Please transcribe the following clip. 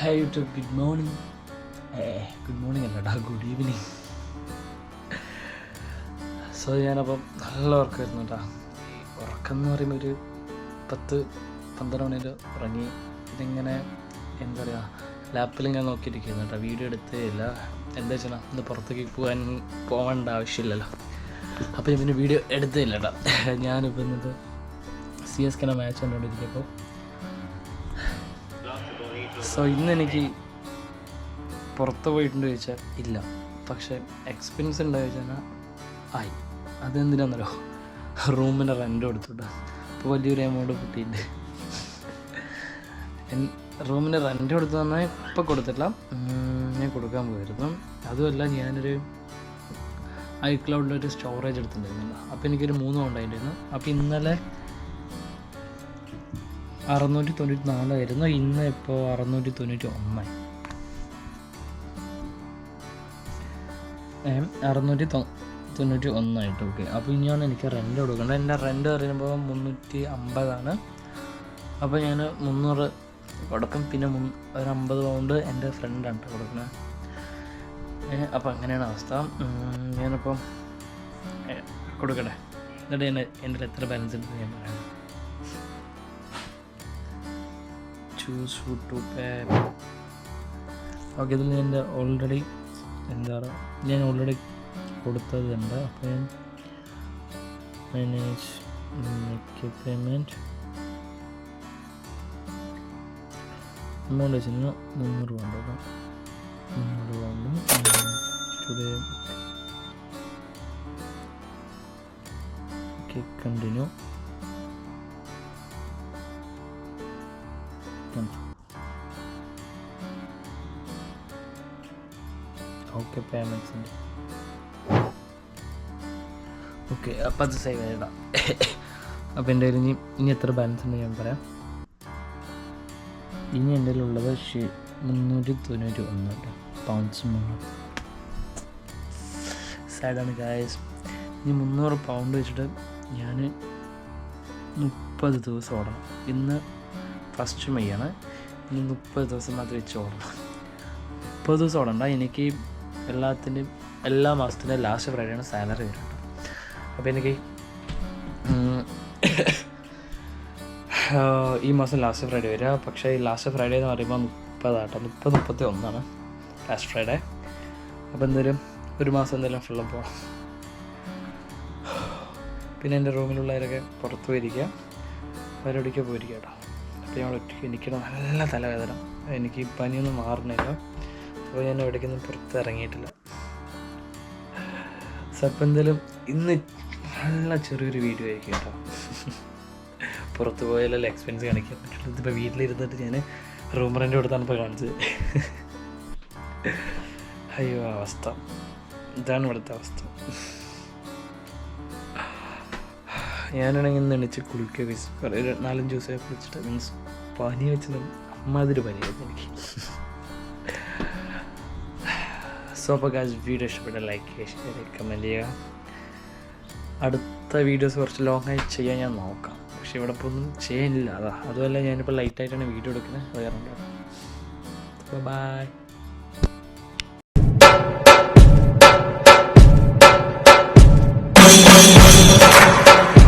Hi YouTube, good morning. Good morning അല്ലടാ, good evening. So ഞാനപ്പം നല്ല ഉറക്കമായിരുന്നു കേട്ടോ. ഈ ഉറക്കം എന്ന് പറയുമ്പോൾ ഒരു 10-12 മണിയിൽ ഉറങ്ങി. ഇതിങ്ങനെ എന്താ പറയുക, ലാപ്പിൽ ഞാൻ നോക്കിയിരിക്കുന്നു കേട്ടോ. വീഡിയോ എടുത്തേ ഇല്ല. എന്താ വെച്ചാൽ ഇന്ന് പുറത്തേക്ക് പോകേണ്ട ആവശ്യമില്ലല്ലോ. അപ്പോൾ ഞാൻ പിന്നെ വീഡിയോ എടുത്തേ ഇല്ല കേട്ടോ. ഞാനിപ്പോൾ ഇന്നത്തെ CSK മാച്ച് കണ്ടുകൊണ്ടിരിക്കുമ്പോൾ സോ ഇന്നെനിക്ക് പുറത്ത് പോയിട്ടുണ്ട് ചോദിച്ചാൽ ഇല്ല, പക്ഷേ എക്സ്പീരിയൻസ് ഉണ്ടോ ചോദിച്ചാൽ ആയി. അതെന്തിനാണെന്നല്ലോ, റൂമിൻ്റെ റെൻ്റ് കൊടുത്തിട്ട് ഇപ്പോൾ വലിയൊരു എമൗണ്ട് കിട്ടിയിട്ടുണ്ട്. റൂമിൻ്റെ റെൻ്റ് കൊടുത്തു തന്നാൽ ഇപ്പോൾ കൊടുത്തിട്ടില്ല, ഞാൻ കൊടുക്കാൻ പോയിരുന്നു. അതുമല്ല, ഞാനൊരു iCloudലൊരു സ്റ്റോറേജ് എടുത്തിട്ടുണ്ടായിരുന്നില്ല. അപ്പോൾ എനിക്കൊരു 3 ഉണ്ടായിരുന്നു. അപ്പോൾ ഇന്നലെ 694 ആയിരുന്നു, ഇന്ന് ഇപ്പോൾ 691 691 ഓക്കെ. അപ്പോൾ ഇനിയാണ് എനിക്ക് റെൻ്റ് കൊടുക്കേണ്ടത്. എൻ്റെ റെൻ്റ് പറയുമ്പോൾ 350. അപ്പോൾ ഞാൻ 300 കൊടുക്കും, പിന്നെ ഒരു 50 പൗണ്ട് എൻ്റെ ഫ്രണ്ടാണ് കൊടുക്കുന്നത്. അപ്പോൾ അങ്ങനെയാണ് അവസ്ഥ. ഞാനിപ്പം കൊടുക്കട്ടെ, എന്നിട്ട് എൻ്റെ എത്ര ബാലൻസ് ഉണ്ട് ഞാൻ പറയാം. Choose food to pay. Okay, ഇതിൽ എൻ്റെ ഓൾറെഡി ഞാൻ ഓൾറെഡി കൊടുത്തതുണ്ട്. അപ്പോൾ ഞാൻ മാനേജ് പേയ്മെൻറ്റ് എമൗണ്ട് വെച്ചാൽ 300 pound. 300 pound today. Okay, continue. Okay, പേയ്മെൻറ്റ്സിൻ്റെ ഓക്കെ. അപ്പം അത് സേവ് ചെയ്തിടാം. അപ്പോൾ എൻ്റെ കയ്യിൽ ഇനി എത്ര ബാലൻസ് ഉണ്ട് ഞാൻ പറയാം. ഇനി എൻ്റെ കയ്യിലുള്ളത് 391 പൗണ്ട്സ്. സാഡാണ് ഗായ്സ്. ഇനി 300 പൗണ്ട് വെച്ചിട്ട് ഞാൻ 30 ദിവസം ഓടണം. ഇന്ന് 1 മെയ്യാണ്. ഇനി 30 ദിവസം മാത്രം വെച്ച് ഓടണം. 30 ദിവസം ഓടണ്ട. എനിക്ക് എല്ലാ മാസത്തിൻ്റെ ലാസ്റ്റ് ഫ്രൈഡേയാണ് സാലറി വരുന്നത്. അപ്പോൾ എനിക്ക് ഈ മാസം ലാസ്റ്റ് ഫ്രൈഡേ വരിക. പക്ഷേ ഈ ലാസ്റ്റ് ഫ്രൈഡേ എന്ന് പറയുമ്പോൾ 30-31 ലാസ്റ്റ് ഫ്രൈഡേ. അപ്പോൾ എന്തായാലും ഒരു മാസം എന്തായാലും ഫുള്ളും പോകണം. പിന്നെ എൻ്റെ റൂമിലുള്ളവരൊക്കെ പുറത്ത് പോയിരിക്കുക, അവരെവിടേക്കോ പോയിരിക്കുക കേട്ടോ. അപ്പോൾ ഞാൻ ഒറ്റയ്ക്ക്, എനിക്ക് നല്ല തലവേദന, എനിക്ക് പനിയൊന്നും മാറണില്ല. അപ്പോൾ ഞാൻ എവിടേക്കൊന്നും പുറത്ത് ഇറങ്ങിയിട്ടില്ല. സോ അപ്പോൾ എന്തായാലും ഇന്ന് നല്ല ചെറിയൊരു വീഡിയോ ആയിരിക്കും കേട്ടോ. പുറത്ത് പോയാലല്ലേ എക്സ്പെൻസ് കാണിക്കാൻ പറ്റുള്ളൂ. ഇതിപ്പോൾ വീട്ടിലിരുന്നിട്ട് ഞാൻ റൂം റെൻ്റ് കൊടുത്താണ് ഇപ്പോൾ കാണിച്ചത്. അയ്യോ, അവസ്ഥ ഇതാണ് ഇവിടുത്തെ അവസ്ഥ. ഞാനാണെങ്കിൽ ഇന്ന് എണീച്ച് കുളിക്കുക, ഒരു 4-5 ദിവസമായി കുളിച്ചിട്ട്. മീൻസ് പനി വെച്ചത് അമ്മാതിരി പനിയായിരുന്നു എനിക്ക്. സോ അപ്പോൾ ഗായ്സ്, വീഡിയോ ഇഷ്ടപ്പെട്ട ലൈക്ക് ചെയ്യുക, ഷെയർ ചെയ്യുക, കമൻറ്റ് ചെയ്യുക. അടുത്ത വീഡിയോസ് കുറച്ച് ലോങ്ങായി ചെയ്യാൻ ഞാൻ നോക്കാം, പക്ഷെ ഇവിടെ ഇപ്പോൾ ഒന്നും ചെയ്യാനില്ല. അതുമല്ല, ഞാനിപ്പോൾ ലൈറ്റായിട്ടാണ് വീഡിയോ എടുക്കുന്നത്. അത് കാരണം ബൈ.